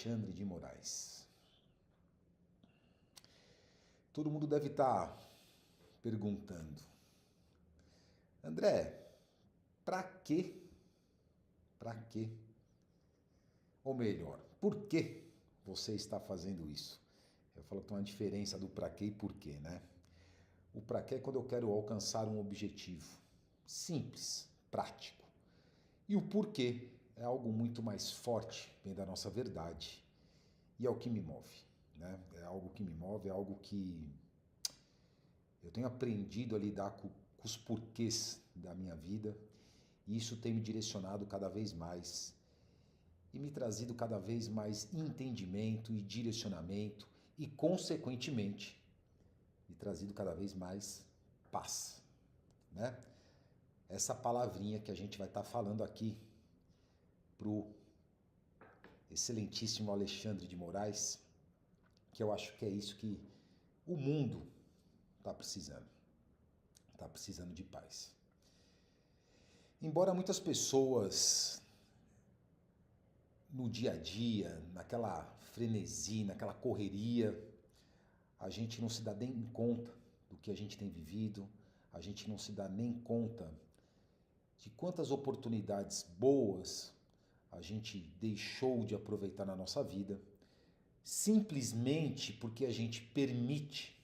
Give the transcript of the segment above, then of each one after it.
Alexandre de Moraes. Todo mundo deve estar perguntando: André, para quê? Para quê? Ou melhor, por que você está fazendo isso? Eu falo que tem uma diferença do para quê e por quê, né? O para quê é quando eu quero alcançar um objetivo simples, prático. E o porquê é algo muito mais forte, vem da nossa verdade. E é o que me move, né? É algo que me move, é algo que eu tenho aprendido a lidar com os porquês da minha vida. E isso tem me direcionado cada vez mais e me trazido cada vez mais entendimento e direcionamento e, consequentemente, me trazido cada vez mais paz, né? Essa palavrinha que a gente vai estar falando aqui pro excelentíssimo Alexandre de Moraes, que eu acho que é isso que o mundo está precisando. Está precisando de paz. Embora muitas pessoas no dia a dia, naquela frenesi, naquela correria, a gente não se dá nem conta do que a gente tem vivido, a gente não se dá nem conta de quantas oportunidades boas a gente deixou de aproveitar na nossa vida, simplesmente porque a gente permite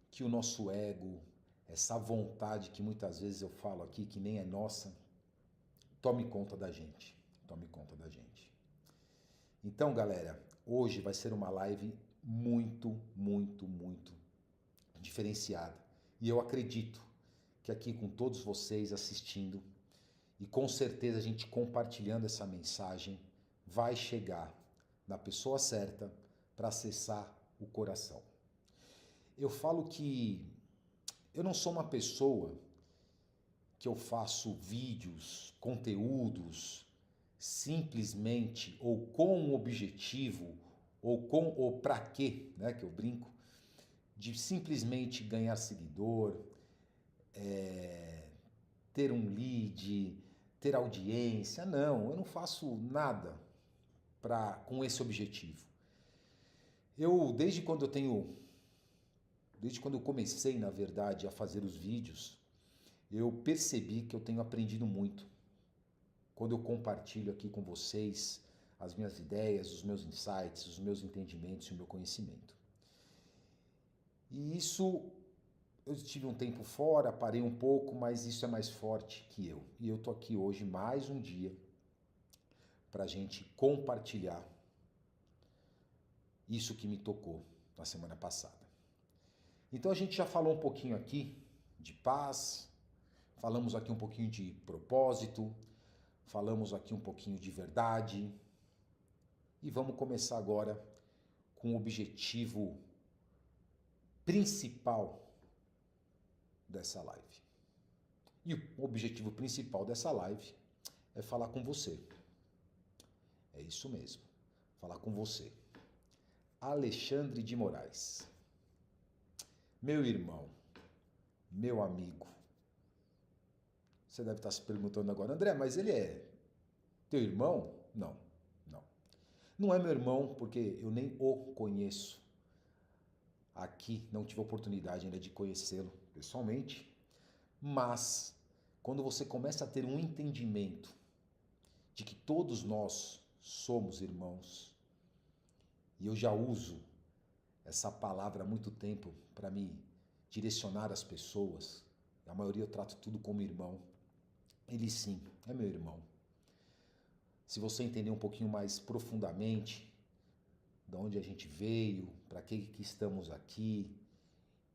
que o nosso ego, essa vontade que muitas vezes eu falo aqui, que nem é nossa, tome conta da gente. Tome conta da gente. Então, galera, hoje vai ser uma live muito diferenciada. E eu acredito que aqui com todos vocês assistindo e com certeza a gente compartilhando essa mensagem vai chegar na pessoa certa para acessar o coração. Eu falo que eu não sou uma pessoa que eu faço vídeos, conteúdos simplesmente ou com um objetivo ou para quê, né, que eu brinco, de simplesmente ganhar seguidor, ter um lead, ter audiência. Não, eu não faço nada com esse objetivo. Desde quando eu comecei, na verdade, a fazer os vídeos, eu percebi que eu tenho aprendido muito. Quando eu compartilho aqui com vocês as minhas ideias, os meus insights, os meus entendimentos e o meu conhecimento. E isso, eu tive um tempo fora, parei um pouco, mas isso é mais forte que eu. E eu tô aqui hoje mais um dia para a gente compartilhar isso que me tocou na semana passada. Então a gente já falou um pouquinho aqui de paz, falamos aqui um pouquinho de propósito, falamos aqui um pouquinho de verdade e vamos começar agora com o objetivo principal dessa live. E o objetivo principal dessa live é falar com você. É isso mesmo, falar com você. Alexandre de Moraes. Meu irmão, meu amigo. Você deve estar se perguntando agora, André, mas ele é teu irmão? Não. Não é meu irmão porque eu nem o conheço. Aqui não tive a oportunidade ainda de conhecê-lo pessoalmente, mas quando você começa a ter um entendimento de que todos nós somos irmãos, e eu já uso essa palavra há muito tempo para me direcionar as pessoas, a maioria eu trato tudo como irmão, ele sim, é meu irmão. Se você entender um pouquinho mais profundamente de onde a gente veio, para que estamos aqui,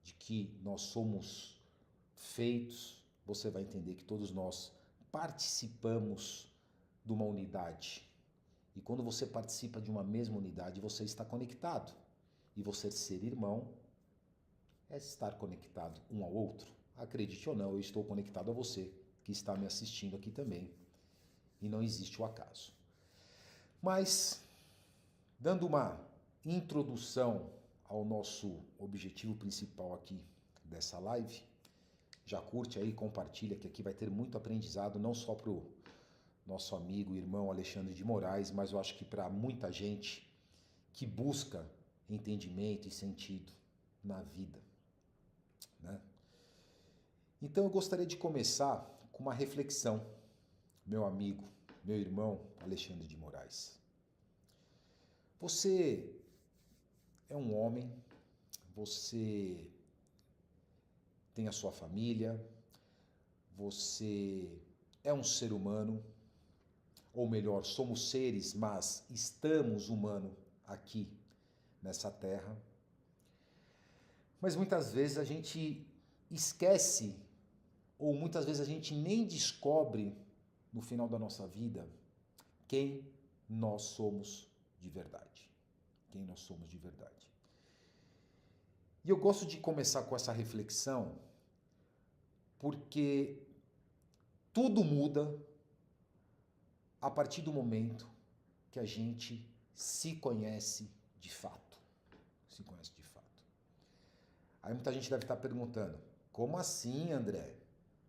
de que nós somos feitos, você vai entender que todos nós participamos de uma unidade. E quando você participa de uma mesma unidade, você está conectado. E você ser irmão é estar conectado um ao outro. Acredite ou não, eu estou conectado a você que está me assistindo aqui também. E não existe o acaso. Mas, dando uma introdução ao nosso objetivo principal aqui dessa live, já curte aí, compartilha, que aqui vai ter muito aprendizado, não só para o nosso amigo, irmão Alexandre de Moraes, mas eu acho que para muita gente que busca entendimento e sentido na vida, né? Então eu gostaria de começar com uma reflexão, meu amigo, meu irmão Alexandre de Moraes. Você é um homem, você tem a sua família, você é um ser humano, ou melhor, somos seres, mas estamos humanos aqui nessa terra. Mas muitas vezes a gente esquece, ou muitas vezes a gente nem descobre no final da nossa vida quem nós somos de verdade. Quem nós somos de verdade. E eu gosto de começar com essa reflexão porque tudo muda a partir do momento que a gente se conhece de fato. Se conhece de fato. Aí muita gente deve estar perguntando, como assim, André?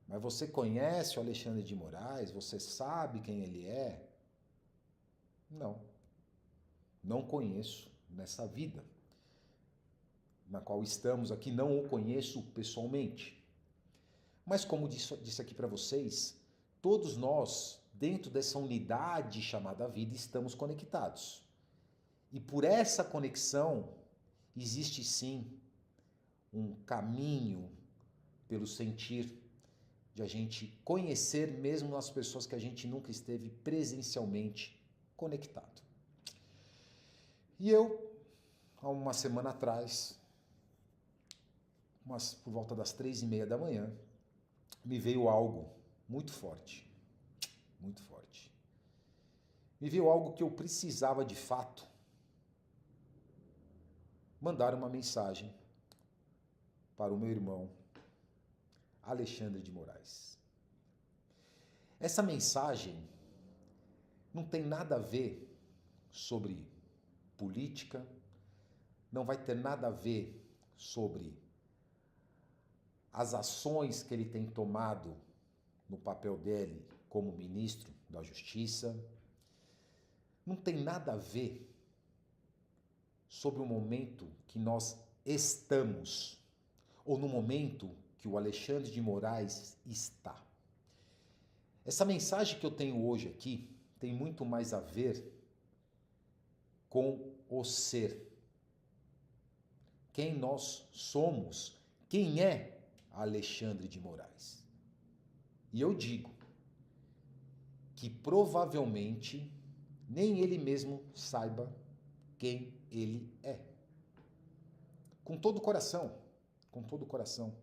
Mas você conhece o Alexandre de Moraes? Você sabe quem ele é? Não. Não conheço nessa vida na qual estamos aqui, não o conheço pessoalmente. Mas como disse aqui para vocês, todos nós, dentro dessa unidade chamada vida, estamos conectados. E por essa conexão, existe sim um caminho pelo sentir de a gente conhecer mesmo as pessoas que a gente nunca esteve presencialmente conectado. E eu, há uma semana atrás, por volta das 3:30 da manhã, me veio algo muito forte, muito forte. Me veio algo que eu precisava de fato mandar uma mensagem para o meu irmão Alexandre de Moraes. Essa mensagem não tem nada a ver sobre política, não vai ter nada a ver sobre as ações que ele tem tomado no papel dele como ministro da Justiça. Não tem nada a ver sobre o momento que nós estamos, ou no momento que o Alexandre de Moraes está. Essa mensagem que eu tenho hoje aqui tem muito mais a ver com o ser. Quem nós somos, quem é Alexandre de Moraes. E eu digo que provavelmente nem ele mesmo saiba quem ele é. Com todo o coração, com todo o coração.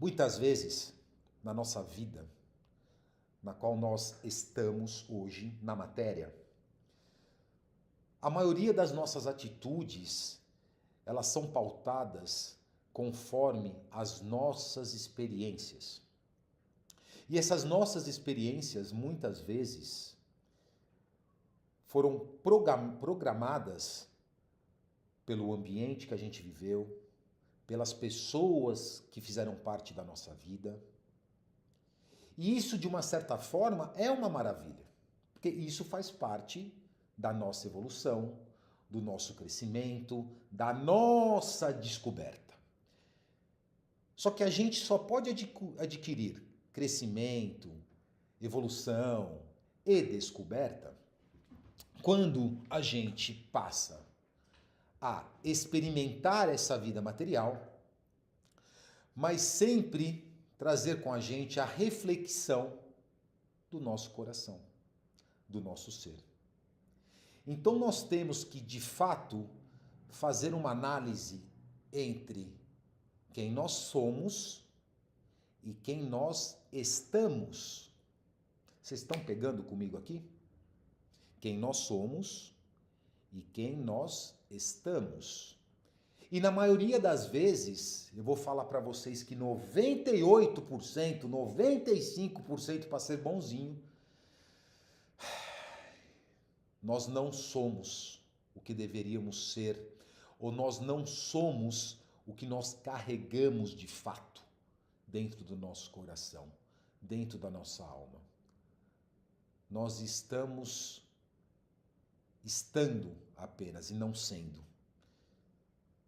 Muitas vezes, na nossa vida, na qual nós estamos hoje, na matéria, a maioria das nossas atitudes, elas são pautadas conforme as nossas experiências. E essas nossas experiências, muitas vezes, foram programadas pelo ambiente que a gente viveu, pelas pessoas que fizeram parte da nossa vida. E isso, de uma certa forma, é uma maravilha, porque isso faz parte da nossa evolução, do nosso crescimento, da nossa descoberta. Só que a gente só pode adquirir crescimento, evolução e descoberta quando a gente passa a experimentar essa vida material, mas sempre trazer com a gente a reflexão do nosso coração, do nosso ser. Então nós temos que, de fato, fazer uma análise entre quem nós somos e quem nós estamos. Vocês estão pegando comigo aqui? Quem nós somos e quem nós estamos. E na maioria das vezes, eu vou falar para vocês que 98%, 95% para ser bonzinho, nós não somos o que deveríamos ser, ou nós não somos o que nós carregamos de fato dentro do nosso coração. dentro da nossa alma. Nós estamos estando apenas e não sendo.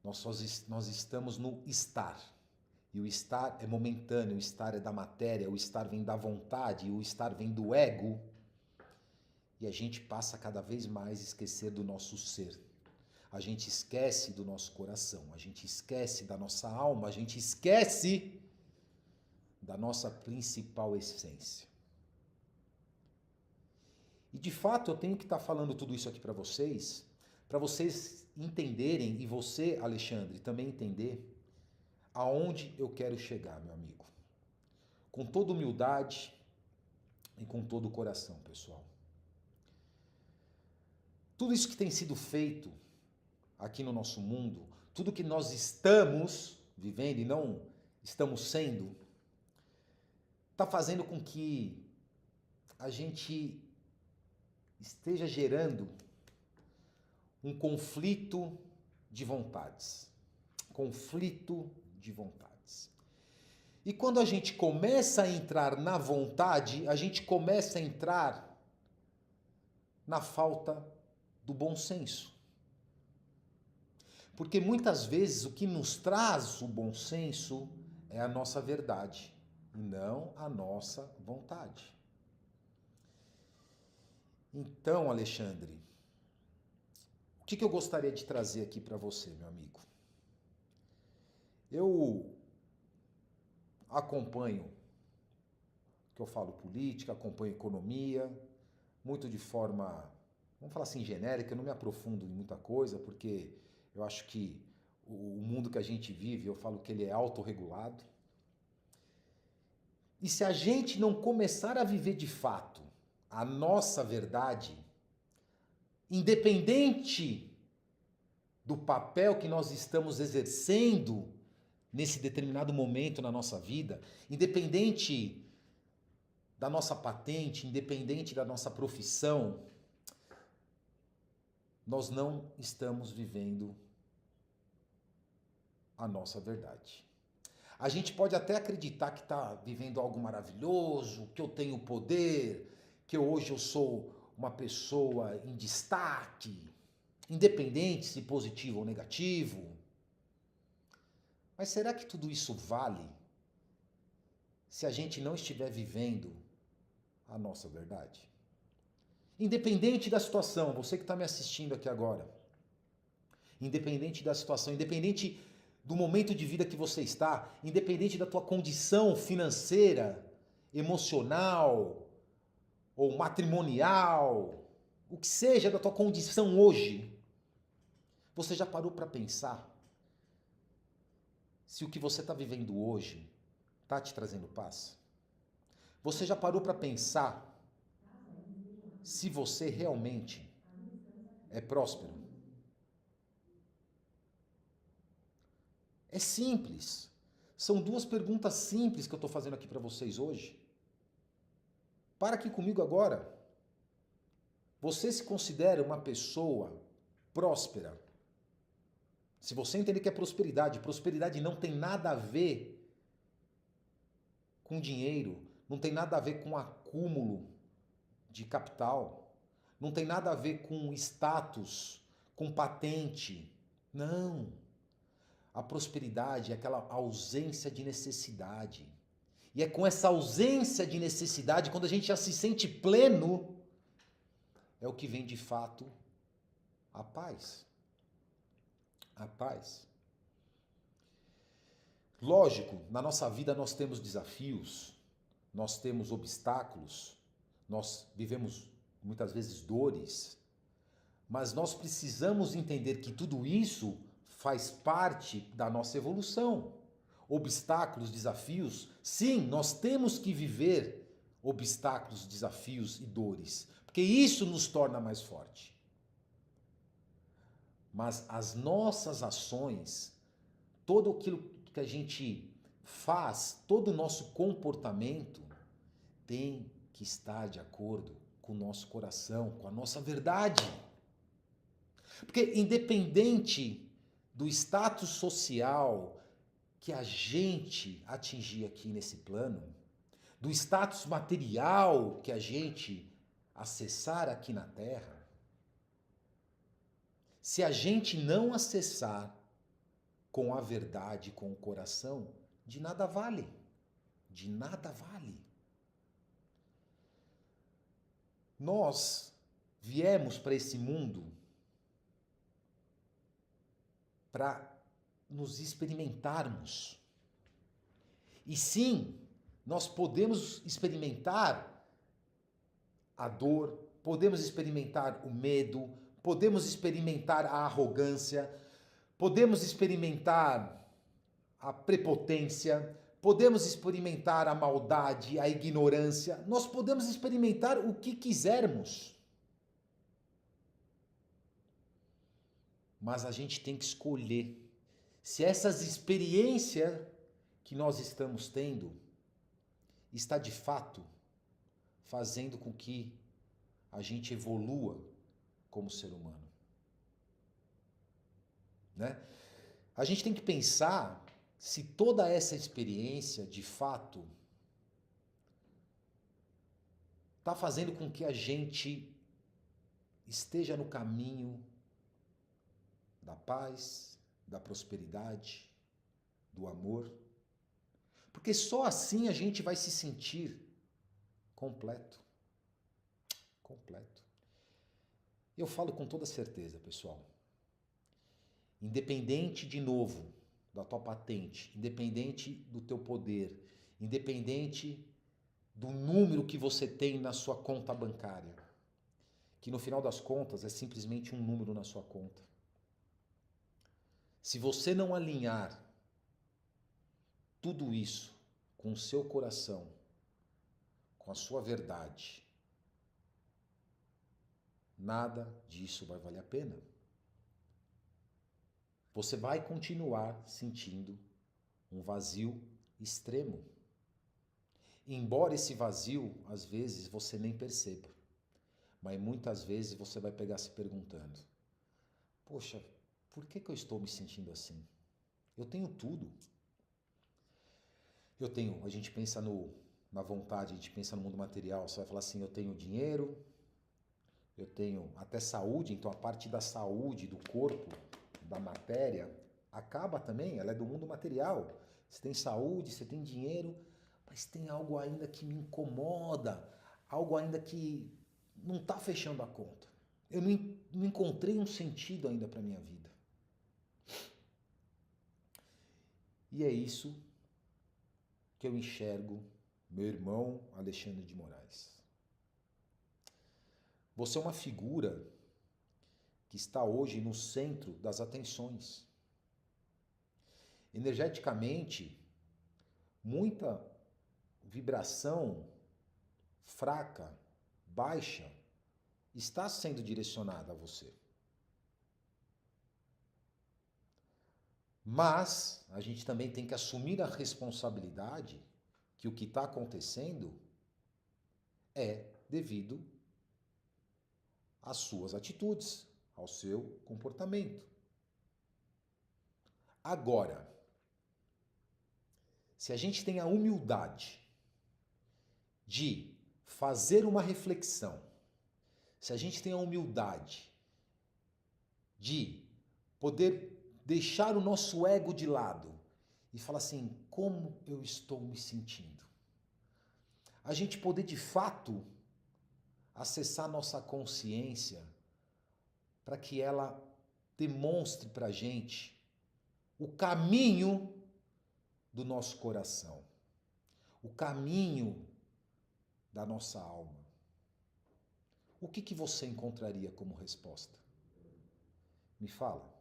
Nós estamos no estar. E o estar é momentâneo, o estar é da matéria, o estar vem da vontade, o estar vem do ego. E a gente passa cada vez mais a esquecer do nosso ser. A gente esquece do nosso coração, a gente esquece da nossa alma, a gente esquece da nossa principal essência. E de fato eu tenho que estar falando tudo isso aqui para vocês entenderem, e você, Alexandre, também entender aonde eu quero chegar, meu amigo. Com toda humildade e com todo o coração, pessoal. Tudo isso que tem sido feito aqui no nosso mundo, tudo que nós estamos vivendo e não estamos sendo, está fazendo com que a gente esteja gerando um conflito de vontades. Conflito de vontades. E quando a gente começa a entrar na vontade, a gente começa a entrar na falta do bom senso. Porque muitas vezes o que nos traz o bom senso é a nossa verdade e não a nossa vontade. Então, Alexandre, o que eu gostaria de trazer aqui para você, meu amigo? Eu acompanho, que eu falo política, acompanho economia, muito de forma, vamos falar assim, genérica, eu não me aprofundo em muita coisa, porque eu acho que o mundo que a gente vive, eu falo que ele é autorregulado. E se a gente não começar a viver de fato a nossa verdade, independente do papel que nós estamos exercendo nesse determinado momento na nossa vida, independente da nossa patente, independente da nossa profissão, nós não estamos vivendo a nossa verdade. A gente pode até acreditar que está vivendo algo maravilhoso, que eu tenho poder, que hoje eu sou uma pessoa em destaque, independente se positivo ou negativo. Mas será que tudo isso vale se a gente não estiver vivendo a nossa verdade? Independente da situação, você que está me assistindo aqui agora, independente da situação, independente do momento de vida que você está, independente da tua condição financeira, emocional ou matrimonial, o que seja da tua condição hoje, você já parou para pensar se o que você está vivendo hoje está te trazendo paz? Você já parou para pensar se você realmente é próspero? É simples. São duas perguntas simples que eu estou fazendo aqui para vocês hoje. Para aqui comigo agora. Você se considera uma pessoa próspera? Se você entender que é prosperidade, prosperidade não tem nada a ver com dinheiro, não tem nada a ver com acúmulo de capital, não tem nada a ver com status, com patente. Não. A prosperidade é aquela ausência de necessidade. E é com essa ausência de necessidade, quando a gente já se sente pleno, é o que vem de fato a paz. A paz. Lógico, na nossa vida nós temos desafios, nós temos obstáculos, nós vivemos muitas vezes dores, mas nós precisamos entender que tudo isso faz parte da nossa evolução. Obstáculos, desafios, sim, nós temos que viver obstáculos, desafios e dores, porque isso nos torna mais forte. Mas as nossas ações, todo aquilo que a gente faz, todo o nosso comportamento tem que estar de acordo com o nosso coração, com a nossa verdade. Porque independente do status social que a gente atingir aqui nesse plano, do status material que a gente acessar aqui na Terra, se a gente não acessar com a verdade, com o coração, de nada vale. De nada vale. Nós viemos para esse mundo para nos experimentarmos. E sim, nós podemos experimentar a dor, podemos experimentar o medo, podemos experimentar a arrogância, podemos experimentar a prepotência, podemos experimentar a maldade, a ignorância, nós podemos experimentar o que quisermos. Mas a gente tem que escolher se essas experiências que nós estamos tendo está de fato fazendo com que a gente evolua como ser humano, né? A gente tem que pensar se toda essa experiência, de fato, está fazendo com que a gente esteja no caminho da paz, da prosperidade, do amor. Porque só assim a gente vai se sentir completo. Completo. Eu falo com toda certeza, pessoal. Independente, de novo, da tua patente, independente do teu poder, independente do número que você tem na sua conta bancária, que no final das contas é simplesmente um número na sua conta. Se você não alinhar tudo isso com o seu coração, com a sua verdade, nada disso vai valer a pena. Você vai continuar sentindo um vazio extremo. Embora esse vazio, às vezes, você nem perceba. Mas muitas vezes você vai pegar se perguntando: poxa, por que eu estou me sentindo assim? Eu tenho tudo. A gente pensa na vontade, a gente pensa no mundo material, você vai falar assim: eu tenho dinheiro, eu tenho até saúde, então a parte da saúde, do corpo, da matéria, acaba também, ela é do mundo material. Você tem saúde, você tem dinheiro, mas tem algo ainda que me incomoda, algo ainda que não está fechando a conta. Eu não encontrei um sentido ainda para a minha vida. E é isso que eu enxergo, meu irmão Alexandre de Moraes. Você é uma figura que está hoje no centro das atenções. Energeticamente, muita vibração fraca, baixa, está sendo direcionada a você. Mas a gente também tem que assumir a responsabilidade que o que está acontecendo é devido às suas atitudes, ao seu comportamento. Agora, se a gente tem a humildade de fazer uma reflexão, se a gente tem a humildade de poder deixar o nosso ego de lado e falar assim: como eu estou me sentindo? A gente poder de fato acessar nossa consciência para que ela demonstre para a gente o caminho do nosso coração, o caminho da nossa alma. O que você encontraria como resposta? Me fala.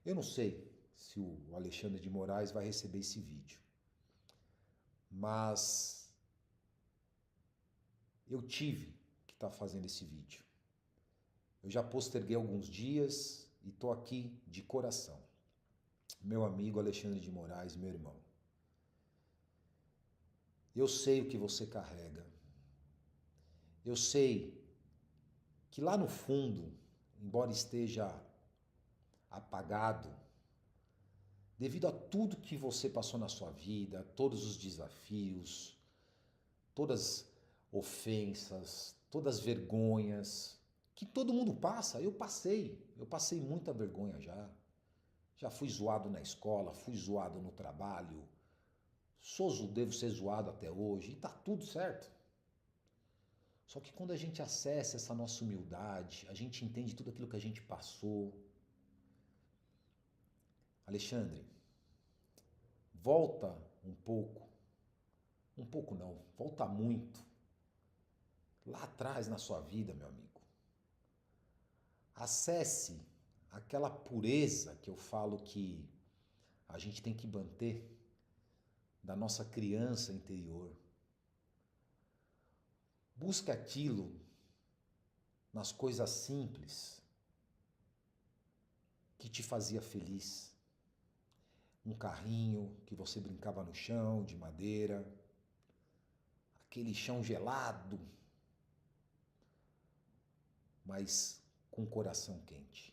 Eu não sei se o Alexandre de Moraes vai receber esse vídeo, mas eu tive que estar fazendo esse vídeo. Eu já posterguei alguns dias e estou aqui de coração. Meu amigo Alexandre de Moraes, meu irmão. Eu sei o que você carrega. Eu sei que lá no fundo, embora esteja apagado, devido a tudo que você passou na sua vida, todos os desafios, todas ofensas, todas vergonhas, que todo mundo passa, eu passei muita vergonha já. Já fui zoado na escola, fui zoado no trabalho, devo ser zoado até hoje, e tá tudo certo. Só que quando a gente acessa essa nossa humildade, a gente entende tudo aquilo que a gente passou. Alexandre, volta um pouco não, volta muito, lá atrás na sua vida, meu amigo. Acesse aquela pureza que eu falo que a gente tem que manter da nossa criança interior. Busque aquilo nas coisas simples que te fazia feliz. Um carrinho que você brincava no chão, de madeira, aquele chão gelado, mas com o coração quente.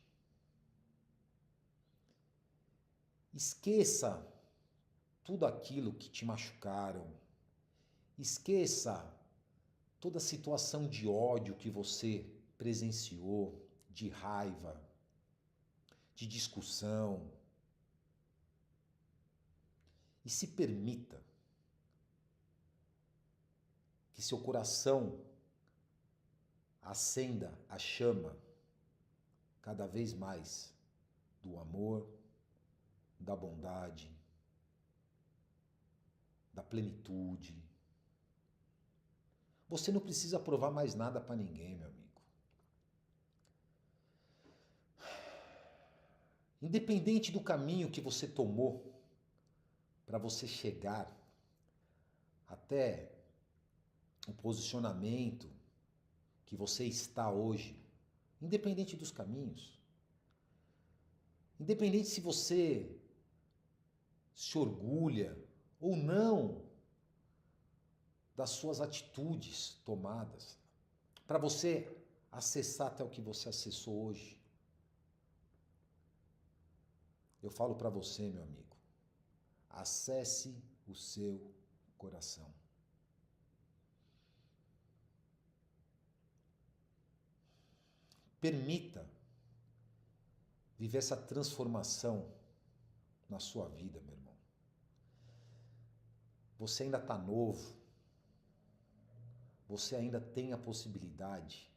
Esqueça tudo aquilo que te machucaram. Esqueça toda a situação de ódio que você presenciou, de raiva, de discussão. E se permita que seu coração acenda a chama cada vez mais do amor, da bondade, da plenitude. Você não precisa provar mais nada para ninguém, meu amigo. Independente do caminho que você tomou para você chegar até o posicionamento que você está hoje, independente dos caminhos, independente se você se orgulha ou não das suas atitudes tomadas, para você acessar até o que você acessou hoje. Eu falo para você, meu amigo, acesse o seu coração. Permita viver essa transformação na sua vida, meu irmão. Você ainda está novo. Você ainda tem a possibilidade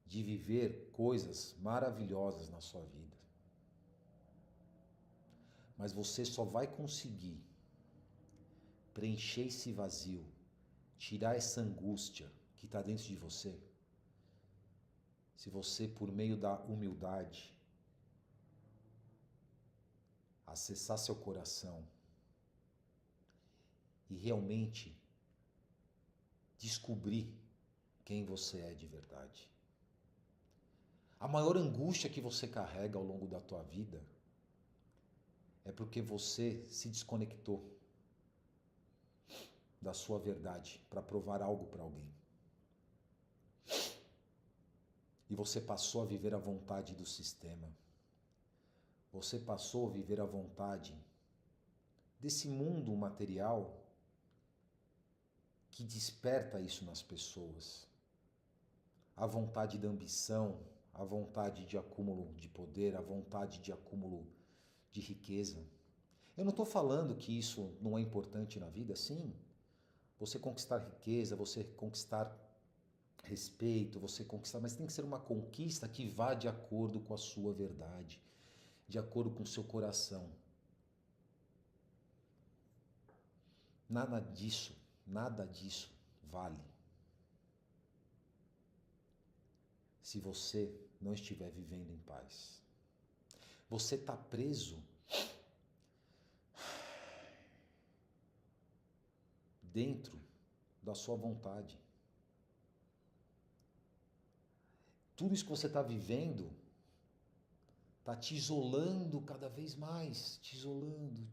de viver coisas maravilhosas na sua vida. Mas você só vai conseguir preencher esse vazio, tirar essa angústia que está dentro de você, se você, por meio da humildade, acessar seu coração e realmente descobrir quem você é de verdade. A maior angústia que você carrega ao longo da tua vida é porque você se desconectou da sua verdade para provar algo para alguém. E você passou a viver a vontade do sistema. Você passou a viver a vontade desse mundo material que desperta isso nas pessoas. A vontade da ambição, a vontade de acúmulo de poder, a vontade de acúmulo de riqueza. Eu não estou falando que isso não é importante na vida, sim. Você conquistar riqueza, você conquistar respeito, você conquistar, mas tem que ser uma conquista que vá de acordo com a sua verdade, de acordo com o seu coração. Nada disso vale se você não estiver vivendo em paz. Você está preso dentro da sua vontade. Tudo isso que você está vivendo está te isolando cada vez mais, te isolando,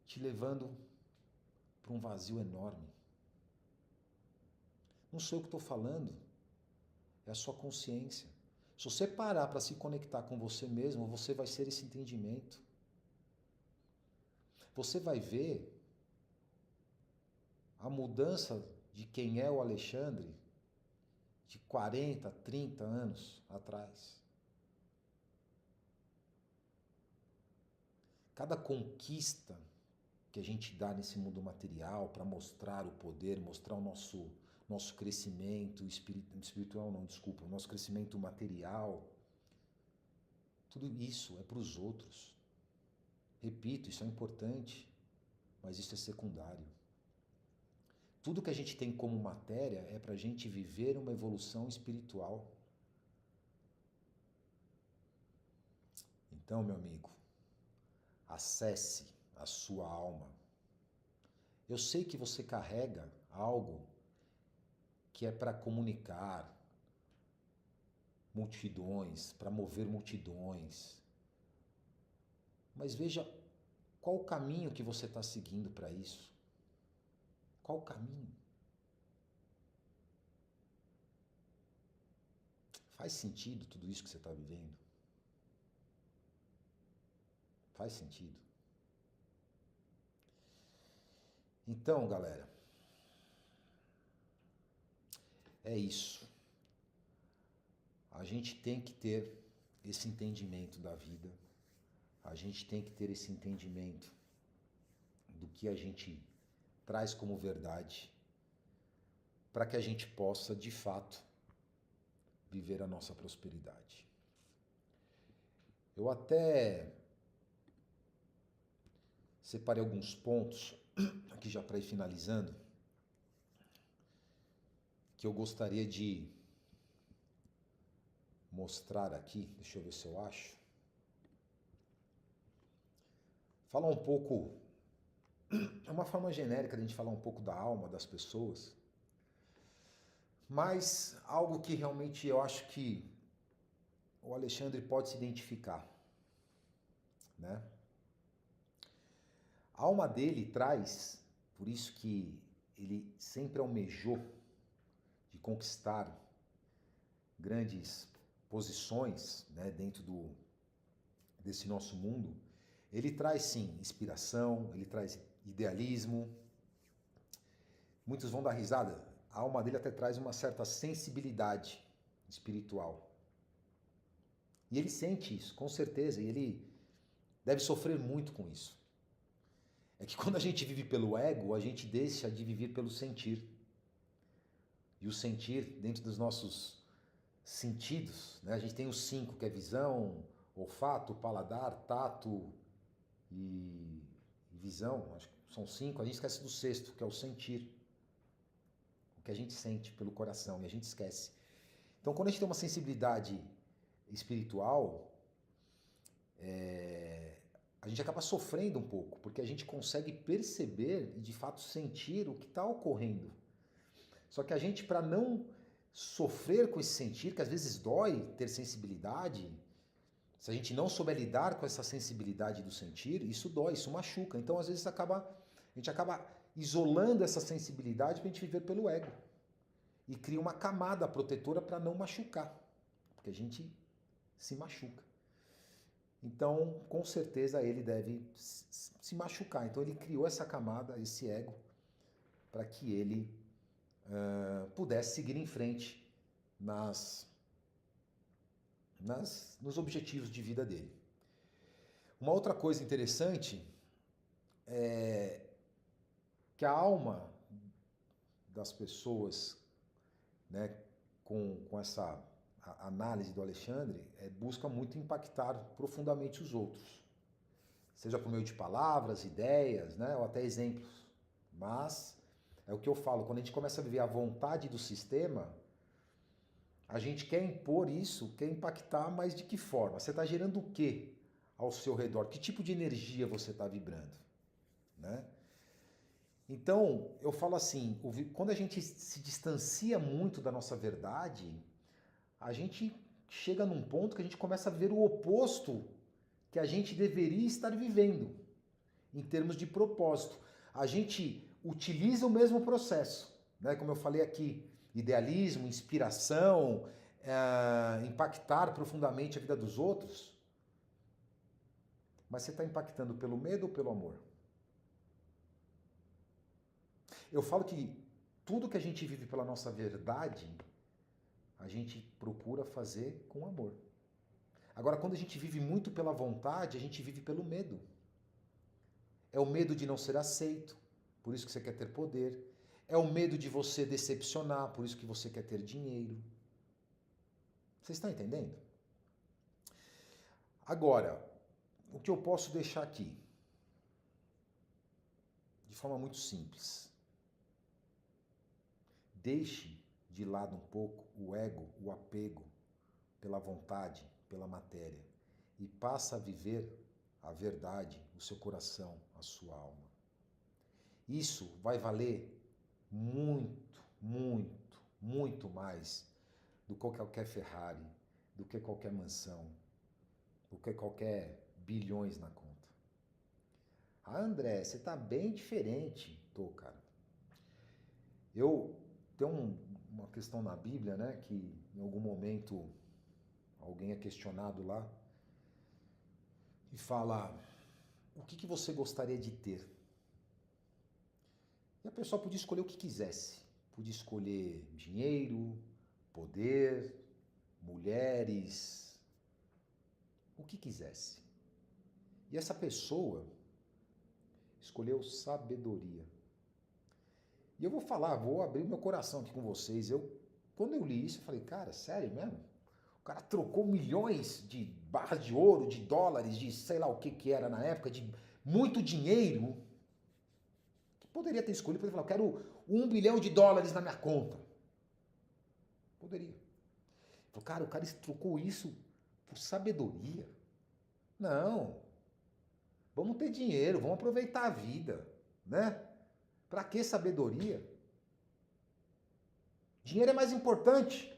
te levando para um vazio enorme. Não sou eu que estou falando, é a sua consciência. Se você parar para se conectar com você mesmo, você vai ser esse entendimento. Você vai ver a mudança de quem é o Alexandre de 40, 30 anos atrás. Cada conquista que a gente dá nesse mundo material para mostrar o poder, mostrar o nosso crescimento espiritual, não, desculpa, o nosso crescimento material, tudo isso é para os outros. Repito, isso é importante, mas isso é secundário. Tudo que a gente tem como matéria é para a gente viver uma evolução espiritual. Então, meu amigo, acesse a sua alma. Eu sei que você carrega algo que é para comunicar multidões, para mover multidões. Mas veja qual o caminho que você está seguindo para isso. Qual o caminho? Faz sentido tudo isso que você está vivendo? Faz sentido? Então, galera, é isso. A gente tem que ter esse entendimento da vida. A gente tem que ter esse entendimento do que a gente traz como verdade, para que a gente possa, de fato, viver a nossa prosperidade. Eu até separei alguns pontos, aqui já para ir finalizando, que eu gostaria de mostrar aqui. Deixa eu ver se eu acho. Falar um pouco, é uma forma genérica de a gente falar um pouco da alma das pessoas, mas algo que realmente eu acho que o Alexandre pode se identificar, né? A alma dele traz, por isso que ele sempre almejou de conquistar grandes posições, né, dentro desse nosso mundo. Ele traz, sim, inspiração, ele traz idealismo. Muitos vão dar risada. A alma dele até traz uma certa sensibilidade espiritual. E ele sente isso, com certeza, e ele deve sofrer muito com isso. É que quando a gente vive pelo ego, a gente deixa de viver pelo sentir. E o sentir, dentro dos nossos sentidos, né? A gente tem os 5, que é visão, olfato, paladar, tato e visão. Acho que são 5. A gente esquece do 6º, que é o sentir. O que a gente sente pelo coração, e a gente esquece. Então, quando a gente tem uma sensibilidade espiritual, a gente acaba sofrendo um pouco, porque a gente consegue perceber e de fato sentir o que está ocorrendo. Só que a gente, para não sofrer com esse sentir, que às vezes dói ter sensibilidade, se a gente não souber lidar com essa sensibilidade do sentir, isso dói, isso machuca. Então, às vezes, a gente acaba isolando essa sensibilidade para a gente viver pelo ego. E cria uma camada protetora para não machucar, porque a gente se machuca. Então, com certeza, ele deve se machucar. Então, ele criou essa camada, esse ego, para que ele pudesse seguir em frente nos objetivos de vida dele. Uma outra coisa interessante é que a alma das pessoas, né, com essa análise do Alexandre, busca muito impactar profundamente os outros, seja por meio de palavras, ideias, né, ou até exemplos. Mas é o que eu falo, quando a gente começa a viver a vontade do sistema, a gente quer impor isso, quer impactar, mas de que forma? Você está gerando o quê ao seu redor? Que tipo de energia você está vibrando? Né? Então, eu falo assim, quando a gente se distancia muito da nossa verdade, a gente chega num ponto que a gente começa a ver o oposto que a gente deveria estar vivendo, em termos de propósito. A gente utiliza o mesmo processo, né? Como eu falei aqui, idealismo, inspiração, impactar profundamente a vida dos outros, mas você está impactando pelo medo ou pelo amor? Eu falo que tudo que a gente vive pela nossa verdade, a gente procura fazer com amor. Agora, quando a gente vive muito pela vontade, a gente vive pelo medo. É o medo de não ser aceito, por isso que você quer ter poder. É o medo de você decepcionar, por isso que você quer ter dinheiro. Vocês estão entendendo? Agora, o que eu posso deixar aqui? De forma muito simples. Deixe de lado um pouco o ego, o apego pela vontade, pela matéria e passa a viver a verdade, o seu coração, a sua alma. Isso vai valer muito, muito, muito mais do que qualquer Ferrari, do que qualquer mansão, do que qualquer bilhões na conta. Ah, André, você tá bem diferente. Tô, cara. Eu tenho uma questão na Bíblia, né, que em algum momento alguém é questionado lá e fala: o que você gostaria de ter? E a pessoa podia escolher o que quisesse. Podia escolher dinheiro, poder, mulheres, o que quisesse. E essa pessoa escolheu sabedoria. E eu vou falar, vou abrir meu coração aqui com vocês. Quando eu li isso, eu falei, cara, sério mesmo? O cara trocou milhões de barras de ouro, de dólares, de sei lá o que era na época, de muito dinheiro. Que poderia ter escolhido, poderia falar, eu quero $1 bilhão na minha conta. Poderia. Falei, cara, o cara trocou isso por sabedoria. Não. Vamos ter dinheiro, vamos aproveitar a vida, né? Pra que sabedoria? Dinheiro é mais importante.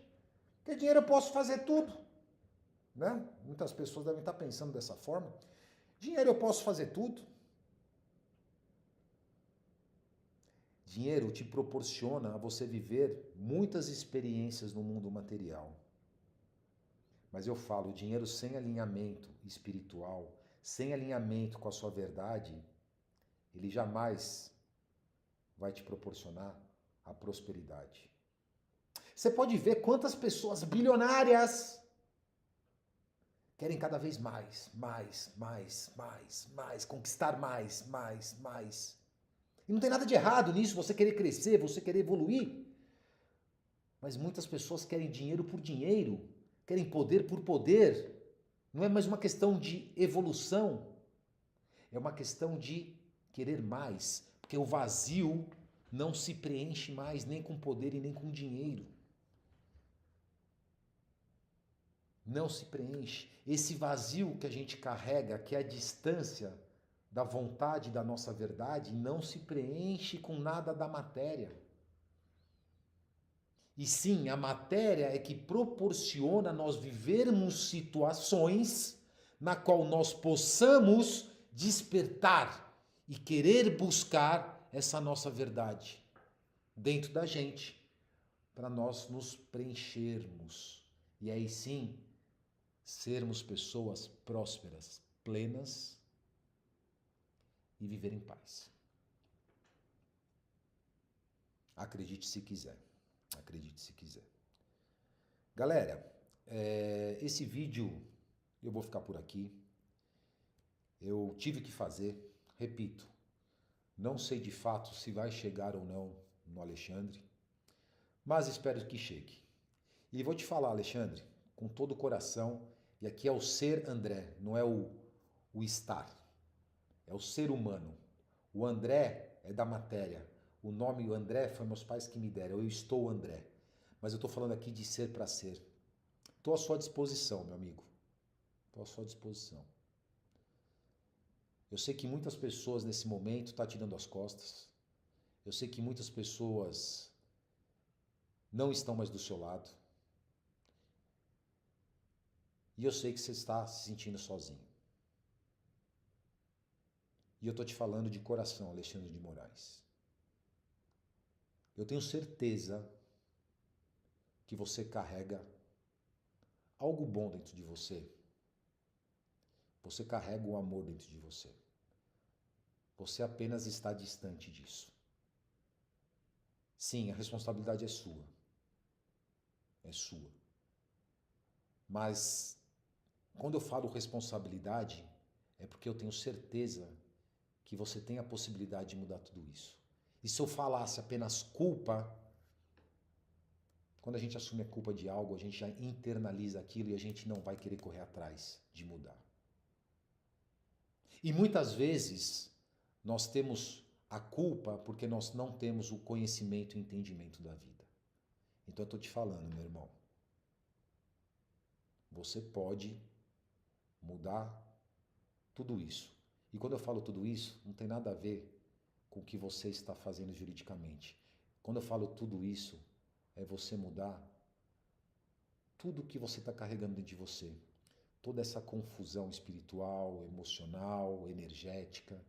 Porque dinheiro eu posso fazer tudo, né? Muitas pessoas devem estar pensando dessa forma. Dinheiro eu posso fazer tudo. Dinheiro te proporciona a você viver muitas experiências no mundo material. Mas eu falo, dinheiro sem alinhamento espiritual, sem alinhamento com a sua verdade, ele jamais vai te proporcionar a prosperidade. Você pode ver quantas pessoas bilionárias querem cada vez mais, conquistar mais. E não tem nada de errado nisso, você querer crescer, você querer evoluir. Mas muitas pessoas querem dinheiro por dinheiro, querem poder por poder. Não é mais uma questão de evolução, é uma questão de querer mais, porque o vazio não se preenche mais nem com poder e nem com dinheiro. Não se preenche. Esse vazio que a gente carrega, que é a distância da vontade da nossa verdade, não se preenche com nada da matéria. E sim, a matéria é que proporciona nós vivermos situações na qual nós possamos despertar e querer buscar essa nossa verdade dentro da gente, para nós nos preenchermos. E aí sim, sermos pessoas prósperas, plenas e viver em paz. Acredite se quiser. Acredite se quiser. Galera, esse vídeo eu vou ficar por aqui. Eu tive que fazer, repito, não sei de fato se vai chegar ou não no Alexandre, mas espero que chegue. E vou te falar, Alexandre, com todo o coração, e aqui é o ser André, não é o estar. É o ser humano. O André é da matéria. O nome André foi meus pais que me deram. Eu estou André. Mas eu estou falando aqui de ser para ser. Estou à sua disposição, meu amigo. Estou à sua disposição. Eu sei que muitas pessoas nesse momento estão te dando as costas. Eu sei que muitas pessoas não estão mais do seu lado. E eu sei que você está se sentindo sozinho. E eu estou te falando de coração, Alexandre de Moraes. Eu tenho certeza que você carrega algo bom dentro de você, você carrega o amor dentro de você. Você apenas está distante disso. Sim, a responsabilidade é sua. É sua. Mas quando eu falo responsabilidade, é porque eu tenho certeza que você tem a possibilidade de mudar tudo isso. E se eu falasse apenas culpa, quando a gente assume a culpa de algo, a gente já internaliza aquilo e a gente não vai querer correr atrás de mudar. E muitas vezes nós temos a culpa porque nós não temos o conhecimento e entendimento da vida. Então eu estou te falando, meu irmão, você pode mudar tudo isso. E quando eu falo tudo isso, não tem nada a ver com o que você está fazendo juridicamente. Quando eu falo tudo isso, é você mudar tudo que você está carregando dentro de você. Toda essa confusão espiritual, emocional, energética,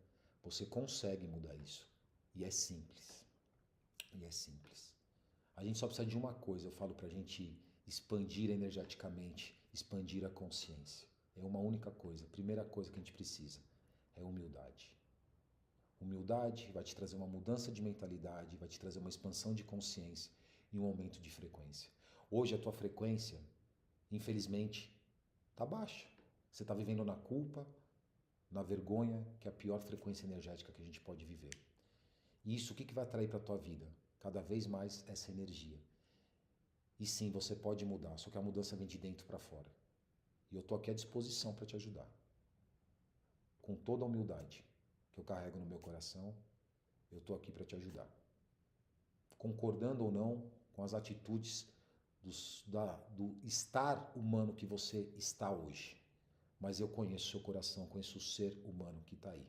você consegue mudar isso. E é simples. E é simples. A gente só precisa de uma coisa, eu falo pra gente expandir energeticamente, expandir a consciência. É uma única coisa. A primeira coisa que a gente precisa é humildade. Humildade vai te trazer uma mudança de mentalidade, vai te trazer uma expansão de consciência e um aumento de frequência. Hoje a tua frequência, infelizmente, está baixa. Você está vivendo na culpa, na vergonha, que é a pior frequência energética que a gente pode viver. E isso o que vai atrair para a tua vida? Cada vez mais essa energia. E sim, você pode mudar, só que a mudança vem de dentro para fora. E eu estou aqui à disposição para te ajudar. Com toda a humildade que eu carrego no meu coração, eu estou aqui para te ajudar. Concordando ou não com as atitudes do estar humano que você está hoje. Mas eu conheço o seu coração, conheço o ser humano que está aí.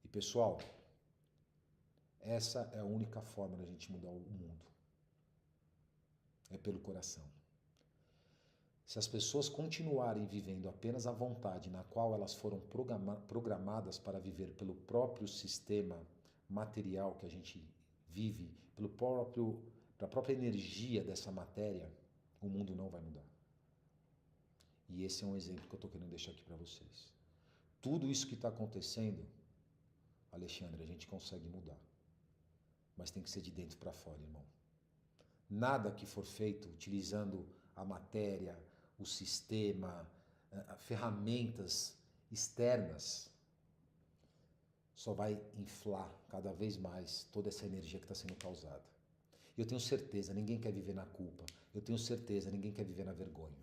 E pessoal, essa é a única forma da gente mudar o mundo. É pelo coração. Se as pessoas continuarem vivendo apenas a vontade na qual elas foram programadas para viver pelo próprio sistema material que a gente vive, pela própria energia dessa matéria, o mundo não vai mudar. E esse é um exemplo que eu estou querendo deixar aqui para vocês. Tudo isso que está acontecendo, Alexandre, a gente consegue mudar. Mas tem que ser de dentro para fora, irmão. Nada que for feito utilizando a matéria, o sistema, ferramentas externas, só vai inflar cada vez mais toda essa energia que está sendo causada. Eu tenho certeza, ninguém quer viver na culpa. Eu tenho certeza, ninguém quer viver na vergonha.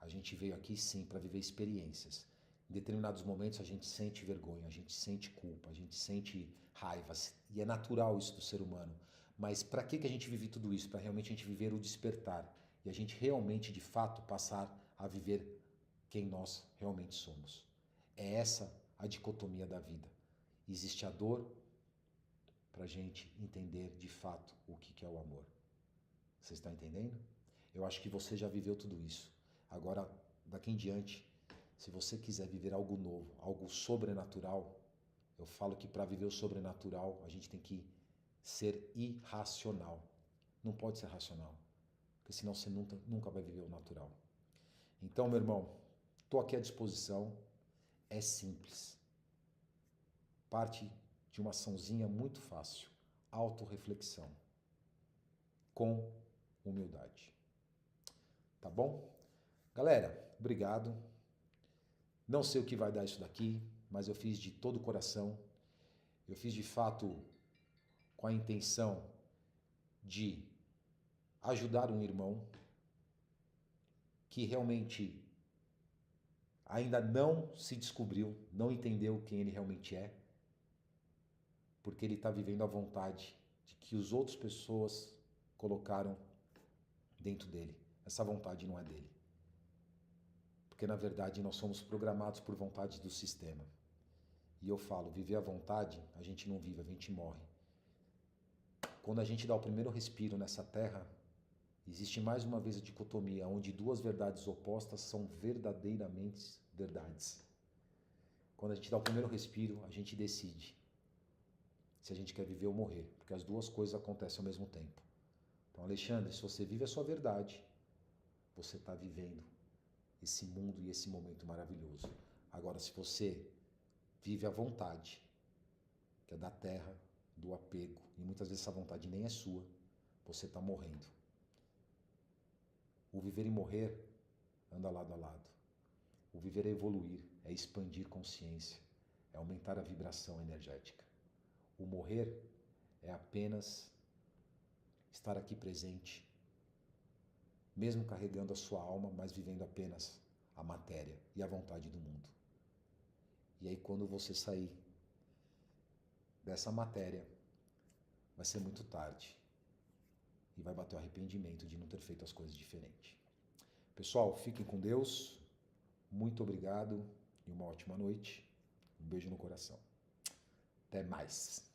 A gente veio aqui sim para viver experiências. Em determinados momentos a gente sente vergonha, a gente sente culpa, a gente sente raiva. E é natural isso do ser humano. Mas para que a gente vive tudo isso? Para realmente a gente viver o despertar. E a gente realmente, de fato, passar a viver quem nós realmente somos. É essa a dicotomia da vida. Existe a dor para a gente entender de fato o que é o amor. Você está entendendo? Eu acho que você já viveu tudo isso. Agora, daqui em diante, se você quiser viver algo novo, algo sobrenatural, eu falo que para viver o sobrenatural, a gente tem que ser irracional. Não pode ser racional, porque senão você nunca vai viver o natural. Então, meu irmão, estou aqui à disposição. É simples. Parte de uma açãozinha muito fácil. Autorreflexão. Com humildade. Tá bom? Galera, obrigado. Não sei o que vai dar isso daqui, mas eu fiz de todo o coração. Eu fiz de fato com a intenção de ajudar um irmão que realmente ainda não se descobriu, não entendeu quem ele realmente é, porque ele está vivendo a vontade de que as outras pessoas colocaram dentro dele. Essa vontade não é dele. Porque na verdade nós somos programados por vontade do sistema. E eu falo, viver à vontade, a gente não vive, a gente morre. Quando a gente dá o primeiro respiro nessa terra, existe mais uma vez a dicotomia, onde duas verdades opostas são verdadeiramente verdades. Quando a gente dá o primeiro respiro, a gente decide se a gente quer viver ou morrer, porque as duas coisas acontecem ao mesmo tempo. Então, Alexandre, se você vive a sua verdade, você está vivendo esse mundo e esse momento maravilhoso. Agora, se você vive a vontade, que é da terra, do apego, e muitas vezes essa vontade nem é sua, você está morrendo. O viver e morrer anda lado a lado. O viver é evoluir, é expandir consciência, é aumentar a vibração energética. O morrer é apenas estar aqui presente, mesmo carregando a sua alma, mas vivendo apenas a matéria e a vontade do mundo. E aí quando você sair dessa matéria, vai ser muito tarde. E vai bater o arrependimento de não ter feito as coisas diferente. Pessoal, fiquem com Deus. Muito obrigado e uma ótima noite. Um beijo no coração. Até mais.